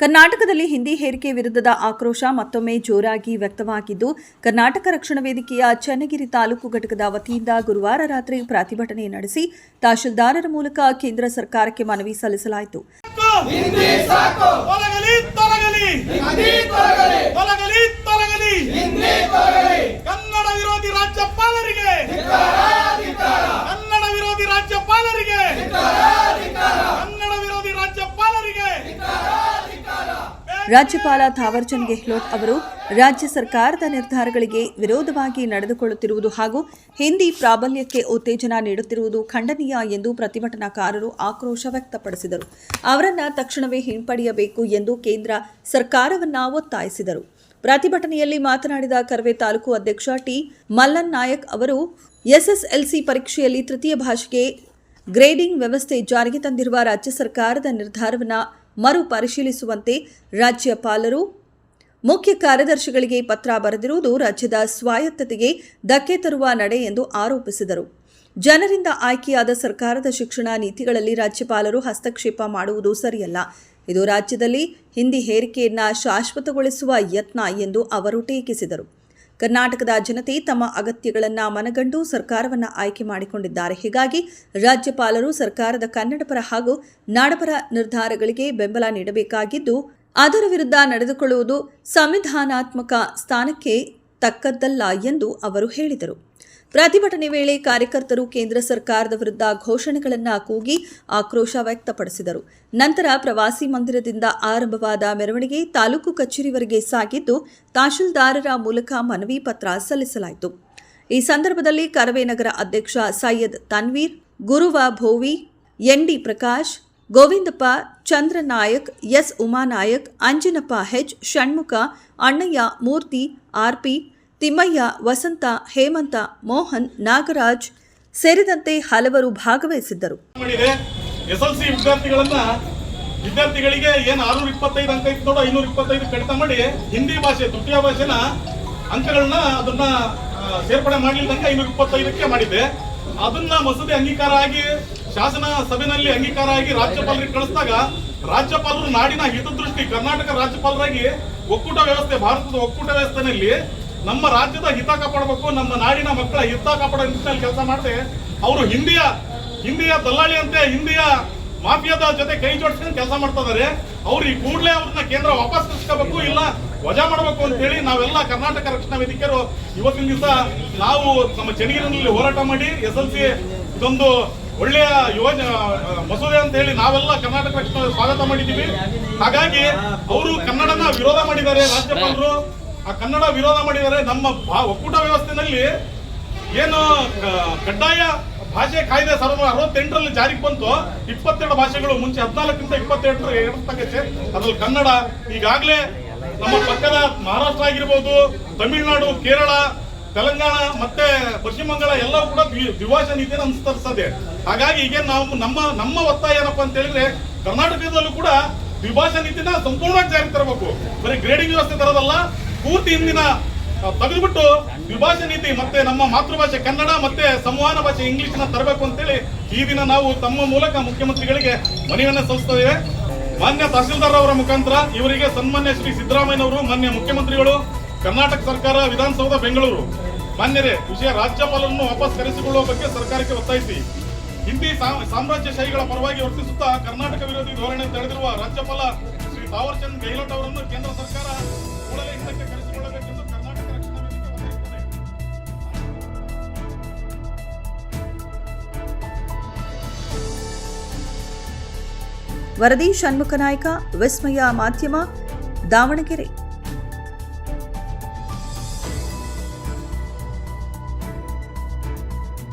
ಕರ್ನಾಟಕದಲ್ಲಿ ಹಿಂದಿ ಹೇರಿಕೆ ವಿರುದ್ಧದ ಆಕ್ರೋಶ ಮತ್ತೊಮ್ಮೆ ಜೋರಾಗಿ ವ್ಯಕ್ತವಾಗಿದ್ದು, ಕರ್ನಾಟಕ ರಕ್ಷಣಾ ವೇದಿಕೆಯ ಚನ್ನಗಿರಿ ತಾಲೂಕು ಘಟಕದ ವತಿಯಿಂದ ಗುರುವಾರ ರಾತ್ರಿ ಪ್ರತಿಭಟನೆ ನಡೆಸಿ ತಹಶೀಲ್ದಾರರ ಮೂಲಕ ಕೇಂದ್ರ ಸರ್ಕಾರಕ್ಕೆ ಮನವಿ ಸಲ್ಲಿಸಲಾಯಿತು. ಕನ್ನಡ ವಿರೋಧಿ ರಾಜ್ಯಪಾಲರಿಗೆ ರಾಜ್ಯಪಾಲ ಥಾವರ್ಚಂದ್ ಗೆಹ್ಲೋಟ್ ಅವರು ರಾಜ್ಯ ಸರ್ಕಾರದ ನಿರ್ಧಾರಗಳಿಗೆ ವಿರೋಧವಾಗಿ ನಡೆದುಕೊಳ್ಳುತ್ತಿರುವುದು ಹಾಗೂ ಹಿಂದಿ ಪ್ರಾಬಲ್ಯಕ್ಕೆ ಉತ್ತೇಜನ ನೀಡುತ್ತಿರುವುದು ಖಂಡನೀಯ ಎಂದು ಪ್ರತಿಭಟನಾಕಾರರು ಆಕ್ರೋಶ ವ್ಯಕ್ತಪಡಿಸಿದರು. ಅವರನ್ನು ತಕ್ಷಣವೇ ಹಿಂಪಡೆಯಬೇಕು ಎಂದು ಕೇಂದ್ರ ಸರ್ಕಾರವನ್ನ ಒತ್ತಾಯಿಸಿದರು. ಪ್ರತಿಭಟನೆಯಲ್ಲಿ ಮಾತನಾಡಿದ ಕರವೇ ತಾಲೂಕು ಅಧ್ಯಕ್ಷ ಟಿ ಮಲ್ಲನ್ ನಾಯಕ್ ಅವರು ಎಸ್ಎಸ್ಎಲ್ಸಿ ಪರೀಕ್ಷೆಯಲ್ಲಿ ತೃತೀಯ ಭಾಷೆಗೆ ಗ್ರೇಡಿಂಗ್ ವ್ಯವಸ್ಥೆ ಜಾರಿಗೆ ತಂದಿರುವ ರಾಜ್ಯ ಸರ್ಕಾರದ ನಿರ್ಧಾರವನ್ನು ಮರು ಪರಿಶೀಲಿಸುವಂತೆ ರಾಜ್ಯಪಾಲರು ಮುಖ್ಯ ಕಾರ್ಯದರ್ಶಿಗಳಿಗೆ ಪತ್ರ ಬರೆದಿರುವುದು ರಾಜ್ಯದ ಸ್ವಾಯತ್ತತೆಗೆ ಧಕ್ಕೆ ತರುವ ನಡೆ ಎಂದು ಆರೋಪಿಸಿದರು. ಜನರಿಂದ ಆಯ್ಕೆಯಾದ ಸರ್ಕಾರದ ಶಿಕ್ಷಣ ನೀತಿಗಳಲ್ಲಿ ರಾಜ್ಯಪಾಲರು ಹಸ್ತಕ್ಷೇಪ ಮಾಡುವುದು ಸರಿಯಲ್ಲ. ಇದು ರಾಜ್ಯದಲ್ಲಿ ಹಿಂದಿ ಹೇರಿಕೆಯನ್ನು ಶಾಶ್ವತಗೊಳಿಸುವ ಯತ್ನ ಎಂದು ಅವರು ಟೀಕಿಸಿದರು. ಕರ್ನಾಟಕದ ಜನತೆ ತಮ್ಮ ಅಗತ್ಯಗಳನ್ನು ಮನಗಂಡು ಸರ್ಕಾರವನ್ನು ಆಯ್ಕೆ ಮಾಡಿಕೊಂಡಿದ್ದಾರೆ. ಹೀಗಾಗಿ ರಾಜ್ಯಪಾಲರು ಸರ್ಕಾರದ ಕನ್ನಡಪರ ಹಾಗೂ ನಾಡಪರ ನಿರ್ಧಾರಗಳಿಗೆ ಬೆಂಬಲ ನೀಡಬೇಕಾಗಿದ್ದು, ಅದರ ವಿರುದ್ಧ ನಡೆದುಕೊಳ್ಳುವುದು ಸಂವಿಧಾನಾತ್ಮಕ ಸ್ಥಾನಕ್ಕೆ ತಕ್ಕದ್ದಲ್ಲ ಎಂದು ಅವರು ಹೇಳಿದರು. ಪ್ರತಿಭಟನೆ ವೇಳೆ ಕಾರ್ಯಕರ್ತರು ಕೇಂದ್ರ ಸರ್ಕಾರದ ವಿರುದ್ಧ ಘೋಷಣೆಗಳನ್ನು ಕೂಗಿ ಆಕ್ರೋಶ ವ್ಯಕ್ತಪಡಿಸಿದರು. ನಂತರ ಪ್ರವಾಸಿ ಮಂದಿರದಿಂದ ಆರಂಭವಾದ ಮೆರವಣಿಗೆ ತಾಲೂಕು ಕಚೇರಿವರೆಗೆ ಸಾಗಿದ್ದು, ತಹಶೀಲ್ದಾರರ ಮೂಲಕ ಮನವಿ ಪತ್ರ ಸಲ್ಲಿಸಲಾಯಿತು. ಈ ಸಂದರ್ಭದಲ್ಲಿ ಕರವೇ ನಗರ ಅಧ್ಯಕ್ಷ ಸೈಯದ್ ತನ್ವೀರ್, ಗುರುವ ಭೋವಿ, ಎನ್ಡಿ ಪ್ರಕಾಶ್, ಗೋವಿಂದಪ್ಪ, ಚಂದ್ರನಾಯಕ್, ಎಸ್ ಉಮಾನಾಯಕ್, ಅಂಜನಪ್ಪ ಹೆಚ್, ಷಣ್ಮುಖ, ಅಣ್ಣಯ್ಯ, ಮೂರ್ತಿ, ಆರ್ಪಿ, ತಿಮ್ಮಯ್ಯ, ವಸಂತ, ಹೇಮಂತ, ಮೋಹನ್, ನಾಗರಾಜ್ ಸೇರಿದಂತೆ ಹಲವರು ಭಾಗವಹಿಸಿದ್ದರು. ಎಸ್ಎಲ್ಸಿ ವಿದ್ಯಾರ್ಥಿಗಳಿಗೆ ಏನು 625 ಅಂಕ ಇತ್ತು ನೋಡು 525 ಕಡಿತ ಮಾಡಿ ಹಿಂದಿ ಭಾಷೆ ತೃತೀಯ ಭಾಷೆನ ಅಂಕಗಳನ್ನ ಅದನ್ನ ಸೇರ್ಪಡೆ ಮಾಡಲಿಲ್ಲದಂಗೆ 525ಕ್ಕೆ ಮಾಡಿದೆ. ಅದನ್ನ ಮಸೂದೆ ಅಂಗೀಕಾರ ಆಗಿ ಶಾಸನ ಸಭೆಯಲ್ಲಿ ಅಂಗೀಕಾರ ಆಗಿ ರಾಜ್ಯಪಾಲರಿಗೆ ಕಳಿಸಿದಾಗ ರಾಜ್ಯಪಾಲರು ನಾಡಿನ ಹಿತದೃಷ್ಟಿ ಕರ್ನಾಟಕ ರಾಜ್ಯಪಾಲರಾಗಿ ಒಕ್ಕೂಟ ವ್ಯವಸ್ಥೆ ಭಾರತದ ಒಕ್ಕೂಟ ವ್ಯವಸ್ಥೆಯಲ್ಲಿ ನಮ್ಮ ರಾಜ್ಯದ ಹಿತ ಕಾಪಾಡಬೇಕು, ನಮ್ಮ ನಾಡಿನ ಮಕ್ಕಳ ಹಿತ ಕಾಪಾಡೋ ನಿಟ್ಟಿನಲ್ಲಿ ಕೆಲಸ ಮಾಡದೆ ಅವರು ಹಿಂದಿಯ ದಲ್ಲಾಳಿ ಅಂತೆ ಹಿಂದಿಯ ಮಾಫಿಯಾದ ಜೊತೆ ಕೈ ಜೋಡಿಸ್ಕೊಂಡು ಕೆಲಸ ಮಾಡ್ತಾ ಇದಾರೆ. ಅವ್ರು ಈ ಕೂಡಲೇ ಅವ್ರನ್ನ ಕೇಂದ್ರ ವಾಪಸ್ ಕಳಿಸ್ಕೋಬೇಕು, ಇಲ್ಲ ವಜಾ ಮಾಡಬೇಕು ಅಂತ ಹೇಳಿ ನಾವೆಲ್ಲ ಕರ್ನಾಟಕ ರಕ್ಷಣಾ ವೇದಿಕೆಯರು ಇವತ್ತಿನ ದಿವಸ ನಾವು ನಮ್ಮ ಚನ್ನಗಿರಿನಲ್ಲಿ ಹೋರಾಟ ಮಾಡಿ ಎಸ್ಎಲ್ಸಿ ಇದೊಂದು ಒಳ್ಳೆಯ ಮಸೂದೆ ಅಂತ ಹೇಳಿ ನಾವೆಲ್ಲ ಕರ್ನಾಟಕ ರಕ್ಷಣಾ ಸ್ವಾಗತ ಮಾಡಿದ್ದೀವಿ. ಹಾಗಾಗಿ ಅವರು ಕನ್ನಡನ ವಿರೋಧ ಮಾಡಿದ್ದಾರೆ, ರಾಜ್ಯಪಾಲರು ಆ ಕನ್ನಡ ವಿರೋಧ ಮಾಡಿದ್ದಾರೆ. ನಮ್ಮ ಒಕ್ಕೂಟ ವ್ಯವಸ್ಥೆಯಲ್ಲಿ ಏನು ಕಡ್ಡಾಯ ಭಾಷೆ ಕಾಯ್ದೆ 1968ರಲ್ಲಿ ಜಾರಿಗೆ ಬಂತು. 22 ಭಾಷೆಗಳು ಮುಂಚೆ 14ಕ್ಕಿಂತ 22 ಅದ್ರಲ್ಲಿ ಕನ್ನಡ. ಈಗಾಗಲೇ ನಮ್ಮ ಪಕ್ಕದ ಮಹಾರಾಷ್ಟ್ರ ಆಗಿರ್ಬೋದು, ತಮಿಳುನಾಡು, ಕೇರಳ, ತೆಲಂಗಾಣ ಮತ್ತೆ ಪಶ್ಚಿಮ ಬಂಗಾಳ ಎಲ್ಲವೂ ಕೂಡ ದ್ವಿಭಾಷಾ ನೀತಿಯನ್ನು ಅನುಸರಿಸದೆ. ಹಾಗಾಗಿ ಈಗ ನಾವು ನಮ್ಮ ಒತ್ತಾಯ ಏನಪ್ಪಾ ಅಂತ ಹೇಳಿದ್ರೆ ಕರ್ನಾಟಕದಲ್ಲೂ ಕೂಡ ದ್ವಿಭಾಷಾ ನೀತಿನ ಸಂಪೂರ್ಣವಾಗಿ ಜಾರಿಗೆ ತರಬೇಕು. ಬರೀ ಗ್ರೇಡಿಂಗ್ ವ್ಯವಸ್ಥೆ ತರೋದಲ್ಲ, ಪೂರ್ತಿ ಹಿಂದಿನ ತೆಗೆದುಬಿಟ್ಟು ದ್ವಿಭಾಷಾ ನೀತಿ ಮತ್ತೆ ನಮ್ಮ ಮಾತೃಭಾಷೆ ಕನ್ನಡ ಮತ್ತೆ ಸಂವಹನ ಭಾಷೆ ಇಂಗ್ಲಿಷ್ನ ತರಬೇಕು ಅಂತೇಳಿ ಈ ದಿನ ನಾವು ತಮ್ಮ ಮೂಲಕ ಮುಖ್ಯಮಂತ್ರಿಗಳಿಗೆ ಮನವಿಯನ್ನು ಸಲ್ಲಿಸ್ತೇವೆ. ಮಾನ್ಯ ತಹಶೀಲ್ದಾರ್ ಅವರ ಮುಖಾಂತರ ಇವರಿಗೆ ಸನ್ಮಾನ್ಯ ಶ್ರೀ ಸಿದ್ದರಾಮಯ್ಯನವರು, ಮಾನ್ಯ ಮುಖ್ಯಮಂತ್ರಿಗಳು, ಕರ್ನಾಟಕ ಸರ್ಕಾರ, ವಿಧಾನಸೌಧ ಬೆಂಗಳೂರು ಮಾನ್ಯರೇ, ವಿಷಯ ರಾಜ್ಯಪಾಲರನ್ನು ವಾಪಸ್ ಕರೆಸಿಕೊಳ್ಳುವ ಬಗ್ಗೆ ಸರ್ಕಾರಕ್ಕೆ ಒತ್ತಾಯಿಸಿ ಹಿಂದಿ ಸಾಮ್ರಾಜ್ಯಶಾಹಿಗಳ ಪರವಾಗಿ ವರ್ತಿಸುತ್ತಾ ಕರ್ನಾಟಕ ವಿರೋಧಿ ಧೋರಣೆ ತಳೆದಿರುವ ರಾಜ್ಯಪಾಲ ಶ್ರೀ ಥಾವರ್ಚಂದ್ ಗೆಹ್ಲೋಟ್ ಅವರನ್ನು ಕೇಂದ್ರ ಸರ್ಕಾರ ಕೂಡಲೇ ಹಿಂದಕ್ಕೆ ಕರೆಸಿಕೊಳ್ಳಬೇಕೆಂದು ಕರ್ನಾಟಕ ರಕ್ಷಣಾ ವೇದಿಕೆ ಒತ್ತಾಯಿಸುತ್ತದೆ. ವರದಿ ಷಣ್ಮುಖ ನಾಯ್ಕ, ವಿಸ್ಮಯ ಮಾಧ್ಯಮ, ದಾವಣಗೆರೆ.